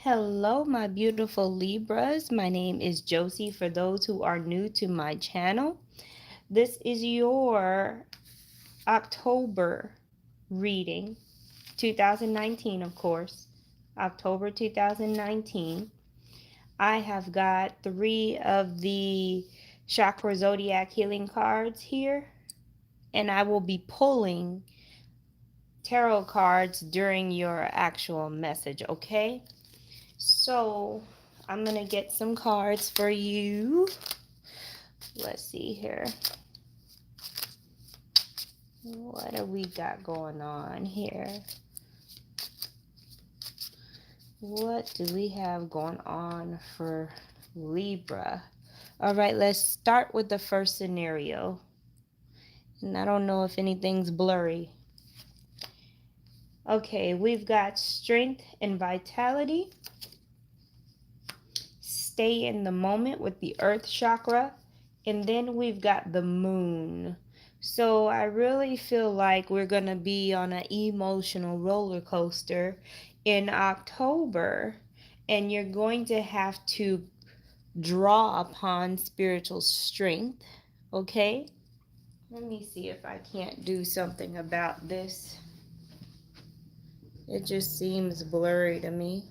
Hello, my beautiful Libras. My name is Josie for those who are new to my channel. This is your October reading, 2019, of course. October 2019. I have got 3 of the Chakra Zodiac Healing cards here, and I will be pulling tarot cards during your actual message, okay? So I'm going to get some cards for you. Let's see here. What do we got going on here? What do we have going on for Libra? All right, let's start with the first scenario. And I don't know if anything's blurry. Okay, we've got strength and vitality. Stay in the moment with the earth chakra. And then we've got the moon. So I really feel like we're going to be on an emotional roller coaster in October. And you're going to have to draw upon spiritual strength. Okay? Let me see if I can't do something about this. It just seems blurry to me.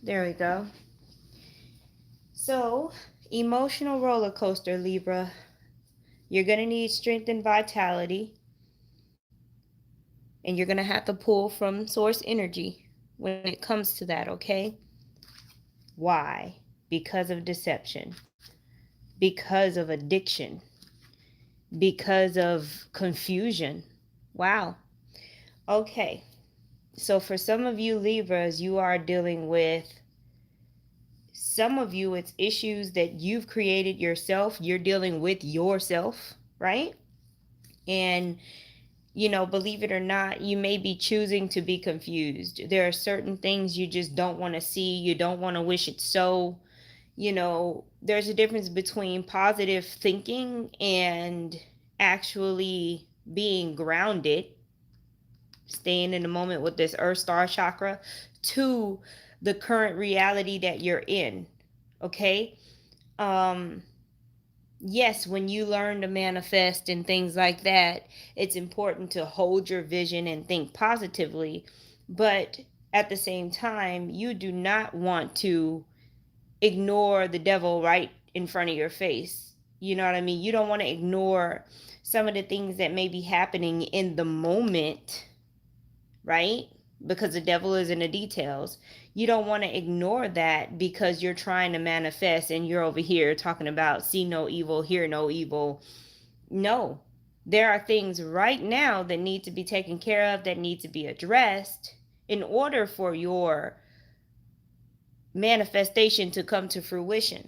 There we go. So, emotional roller coaster, Libra. You're going to need strength and vitality. And you're going to have to pull from source energy when it comes to that, okay? Why? Because of deception. Because of addiction. Because of confusion. Wow. Okay. So for some of you Libras, you are dealing with, some of you, it's issues that you've created yourself. You're dealing with yourself, right? And, you know, believe it or not, you may be choosing to be confused. There are certain things you just don't want to see. You don't want to wish it so. You know, there's a difference between positive thinking and actually being grounded, staying in the moment with this earth star chakra, to the current reality that you're in. Okay? Yes, when you learn to manifest and things like that, it's important to hold your vision and think positively. But at the same time, you do not want to ignore the devil right in front of your face. You know what I mean? You don't want to ignore some of the things that may be happening in the moment, right? Because the devil is in the details. You don't want to ignore that because you're trying to manifest and you're over here talking about see no evil, hear no evil. No, there are things right now that need to be taken care of, that need to be addressed in order for your manifestation to come to fruition.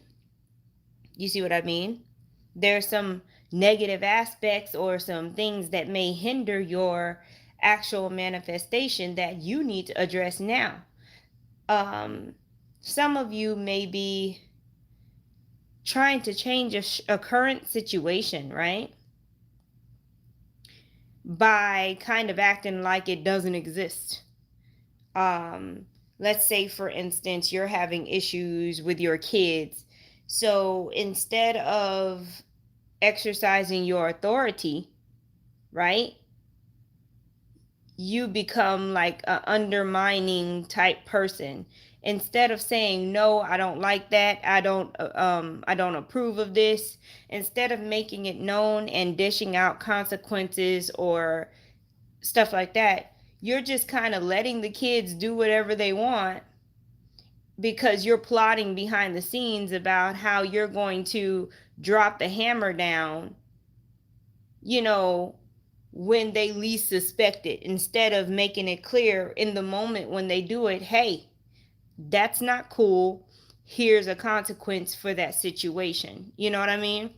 You see what I mean? There's some negative aspects or some things that may hinder your actual manifestation that you need to address now. Some of you may be trying to change a current situation, right? By kind of acting like it doesn't exist. Let's say, for instance, you're having issues with your kids. So instead of exercising your authority, right? You become like a undermining type person. Instead of saying no, I don't like that, I don't approve of this, instead of making it known and dishing out consequences or stuff like that, you're just kind of letting the kids do whatever they want because you're plotting behind the scenes about how you're going to drop the hammer down, you know, when they least suspect it, instead of making it clear in the moment when they do it, hey, that's not cool. Here's a consequence for that situation. You know what I mean?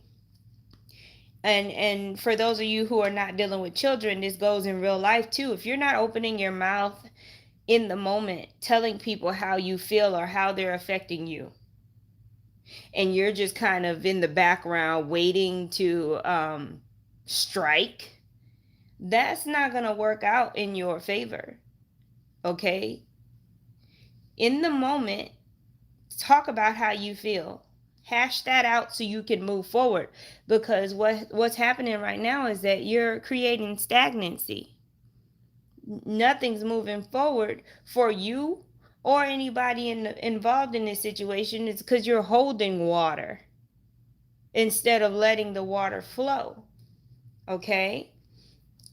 And for those of you who are not dealing with children, this goes in real life too. If you're not opening your mouth in the moment, telling people how you feel or how they're affecting you, and you're just kind of in the background waiting to strike, that's not going to work out in your favor. Okay? In the moment, talk about how you feel. Hash that out so you can move forward. Because what's happening right now is that you're creating stagnancy. Nothing's moving forward for you or anybody involved in this situation. It's because you're holding water instead of letting the water flow. Okay?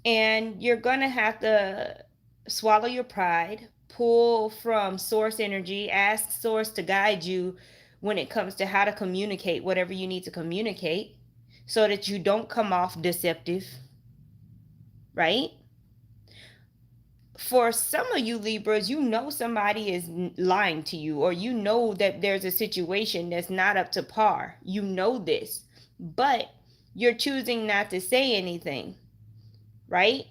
And you're going to have to swallow your pride, pull from source energy, ask source to guide you when it comes to how to communicate whatever you need to communicate so that you don't come off deceptive, right? For some of you Libras, you know somebody is lying to you, or you know that there's a situation that's not up to par. You know this, but you're choosing not to say anything, right?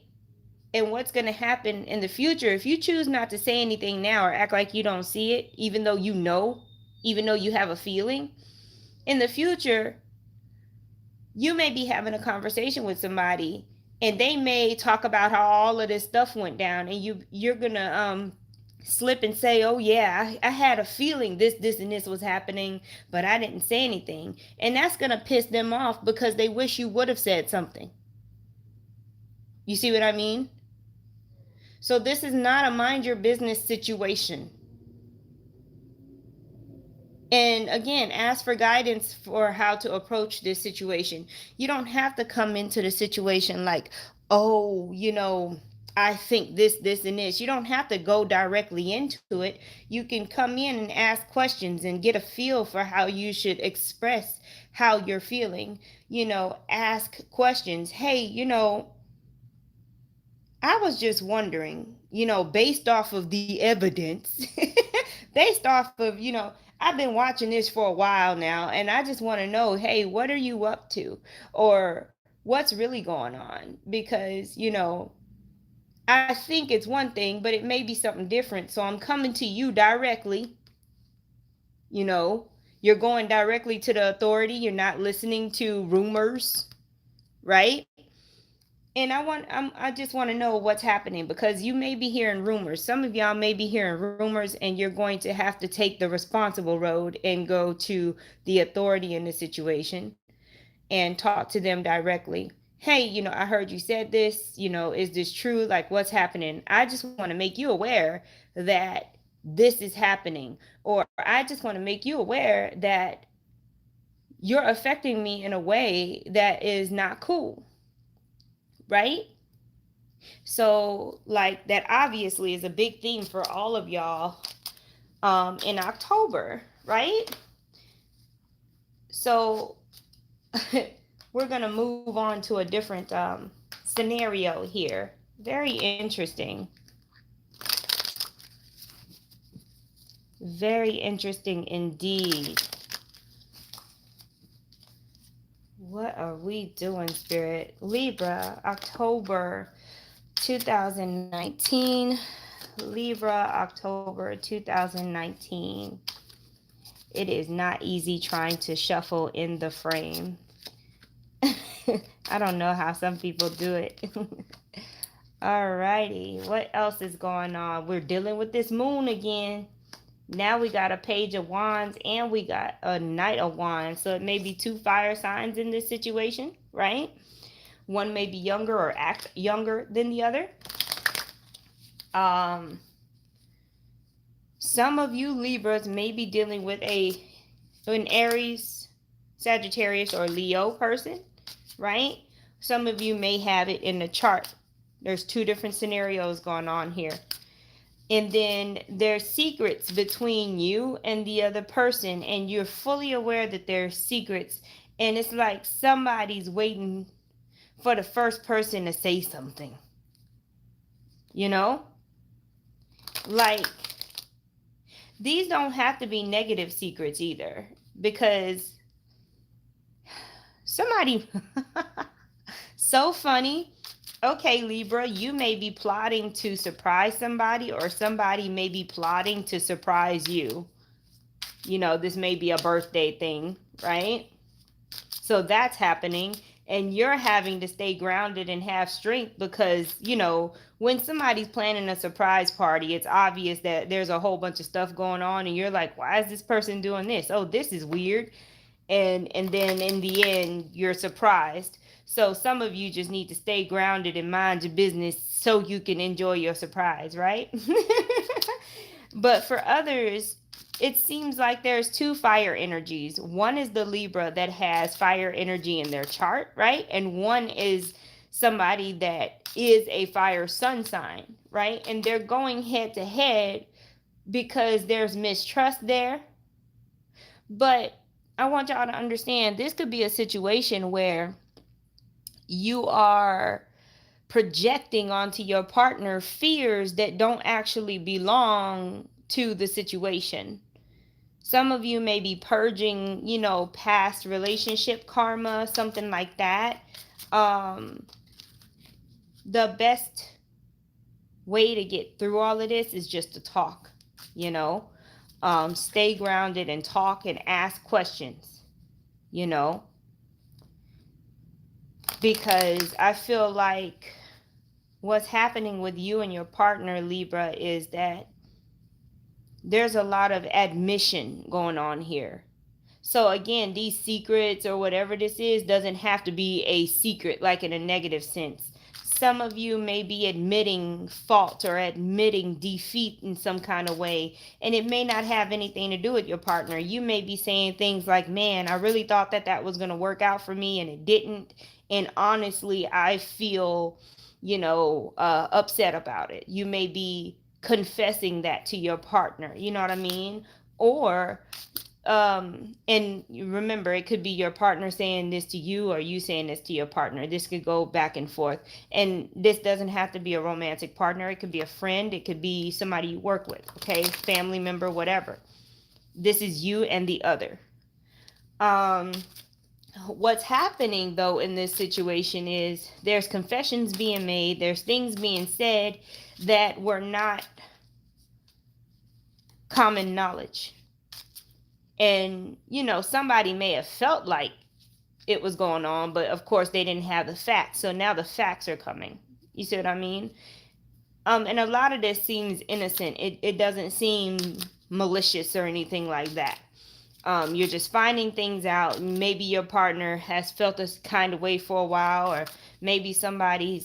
And what's going to happen in the future, if you choose not to say anything now or act like you don't see it, even though you know, even though you have a feeling, in the future, you may be having a conversation with somebody and they may talk about how all of this stuff went down, and you're going to slip and say, oh yeah, I had a feeling this and this was happening, but I didn't say anything. And that's going to piss them off because they wish you would have said something. You see what I mean? So this is not a mind your business situation. And again, ask for guidance for how to approach this situation. You don't have to come into the situation like, oh, I think this, and this. You don't have to go directly into it. You can come in and ask questions and get a feel for how you should express how you're feeling. Ask questions. Hey, I was just wondering, based off of the evidence, based off of, I've been watching this for a while now, and I just want to know, hey, what are you up to? Or what's really going on? Because, I think it's one thing, but it may be something different. So I'm coming to you directly. You're going directly to the authority. You're not listening to rumors, right? And I just want to know what's happening, because you may be hearing rumors. Some of y'all may be hearing rumors, and you're going to have to take the responsible road and go to the authority in the situation and talk to them directly. Hey, I heard you said this, is this true? Like, what's happening? I just want to make you aware that this is happening. Or I just want to make you aware that you're affecting me in a way that is not cool. Right? So, like, that obviously is a big theme for all of y'all in October, right? So we're going to move on to a different scenario here. Very interesting. Very interesting indeed. What are we doing, Spirit? Libra, October 2019. Libra, October 2019. It is not easy trying to shuffle in the frame. I don't know how some people do it. Alrighty, what else is going on? We're dealing with this moon again. Now we got a Page of Wands and we got a Knight of Wands. So it may be two fire signs in this situation, right? One may be younger or act younger than the other. Some of you Libras may be dealing with an Aries, Sagittarius, or Leo person, right? Some of you may have it in the chart. There's two different scenarios going on here. And then there's secrets between you and the other person, and you're fully aware that there's secrets. And it's like somebody's waiting for the first person to say something. Like, these don't have to be negative secrets either, because somebody so funny. Okay, Libra, you may be plotting to surprise somebody, or somebody may be plotting to surprise you. This may be a birthday thing, right? So that's happening. And you're having to stay grounded and have strength because, when somebody's planning a surprise party, it's obvious that there's a whole bunch of stuff going on and you're like, why is this person doing this? Oh, this is weird. And then in the end, you're surprised. So some of you just need to stay grounded and mind your business so you can enjoy your surprise, right? But for others, it seems like there's two fire energies. One is the Libra that has fire energy in their chart, right? And one is somebody that is a fire sun sign, right? And they're going head to head because there's mistrust there. But I want y'all to understand this could be a situation where you are projecting onto your partner fears that don't actually belong to the situation. Some of you may be purging, past relationship karma, something like that. The best way to get through all of this is just to talk, stay grounded and talk and ask questions, because I feel like what's happening with you and your partner, Libra, is that there's a lot of admission going on here. So again, these secrets or whatever this is doesn't have to be a secret, like in a negative sense. Some of you may be admitting fault or admitting defeat in some kind of way, and it may not have anything to do with your partner. You may be saying things like, man, I really thought that was going to work out for me and it didn't. And honestly, I feel, upset about it. You may be confessing that to your partner, you know what I mean? Or and remember, it could be your partner saying this to you or you saying this to your partner. This could go back and forth. And this doesn't have to be a romantic partner. It could be a friend. It could be somebody you work with, okay? Family member, whatever. This is you and the other. What's happening though in this situation is there's confessions being made, there's things being said that were not common knowledge. And somebody may have felt like it was going on, but of course they didn't have the facts. So now the facts are coming. You see what I mean? And a lot of this seems innocent. It doesn't seem malicious or anything like that. You're just finding things out. Maybe your partner has felt this kind of way for a while, or maybe somebody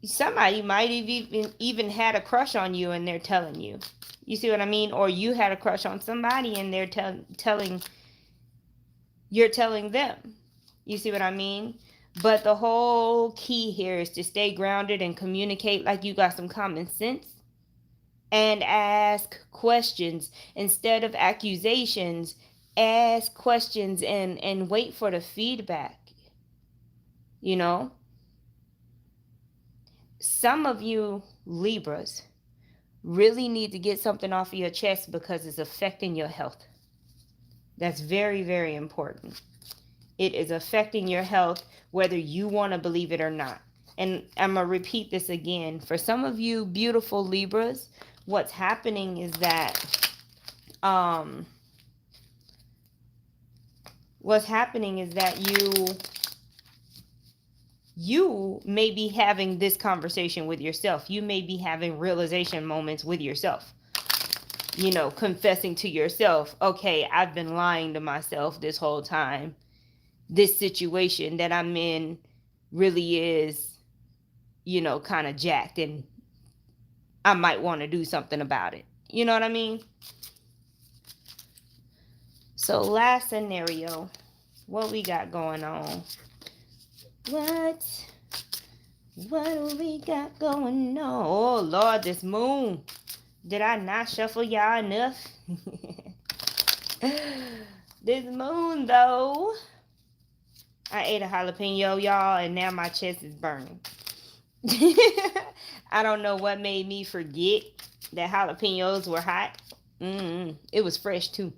might have even had a crush on you and they're telling you. You see what I mean? Or you had a crush on somebody and they're you're telling them. You see what I mean? But the whole key here is to stay grounded and communicate like you got some common sense and ask questions instead of accusations. Ask questions and wait for the feedback. Some of you Libras really need to get something off of your chest because it's affecting your health. That's very, very important. It is affecting your health whether you want to believe it or not. And I'm going to repeat this again. For some of you beautiful Libras, what's happening is that you may be having this conversation with yourself. You may be having realization moments with yourself. Confessing to yourself, okay, I've been lying to myself this whole time. This situation that I'm in really is, kind of jacked, and I might want to do something about it. You know what I mean? So last scenario, what we got going on? What do we got going on? Oh, Lord, this moon. Did I not shuffle y'all enough? This moon, though. I ate a jalapeno, y'all, and now my chest is burning. I don't know what made me forget that jalapenos were hot. It was fresh, too.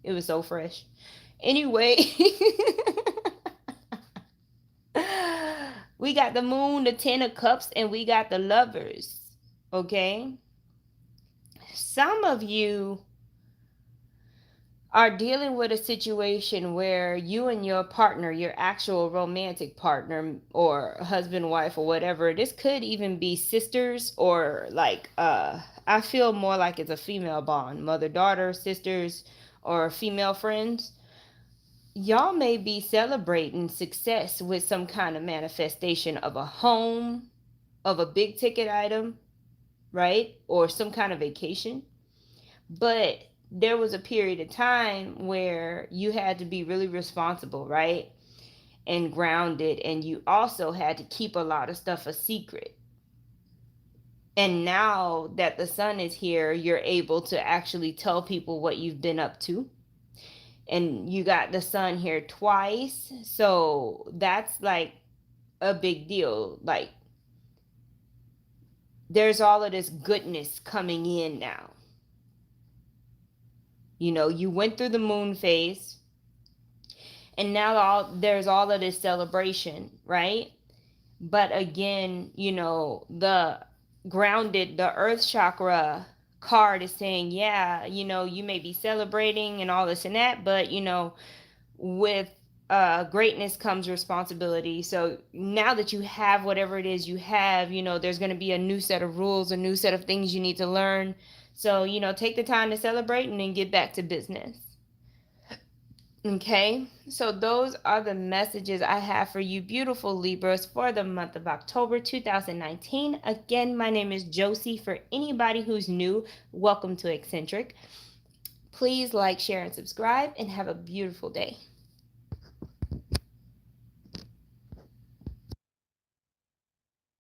It was so fresh. Anyway. We got the moon, the 10 of cups, and we got the lovers. Okay? Some of you are dealing with a situation where you and your partner, your actual romantic partner or husband, wife, or whatever, this could even be sisters or like I feel more like it's a female bond, mother, daughter, sisters, or female friends. Y'all may be celebrating success with some kind of manifestation of a home, of a big ticket item, right? Or some kind of vacation. But there was a period of time where you had to be really responsible, right? And grounded, and you also had to keep a lot of stuff a secret. And now that the sun is here, you're able to actually tell people what you've been up to. And you got the sun here twice. So that's like a big deal. Like, there's all of this goodness coming in now. You know, you went through the moon phase, and now there's all of this celebration, right? But again, you know, the earth chakra card is saying, yeah, you know, you may be celebrating and all this and that, but you know, with greatness comes responsibility. So now that you have whatever it is you have, you know, there's going to be a new set of rules, a new set of things you need to learn. So, you know, take the time to celebrate and then get back to business. Okay, so those are the messages I have for you, beautiful Libras, for the month of October 2019. Again, my name is Josie. For anybody who's new, welcome to Eccentric. Please like, share, and subscribe, and have a beautiful day.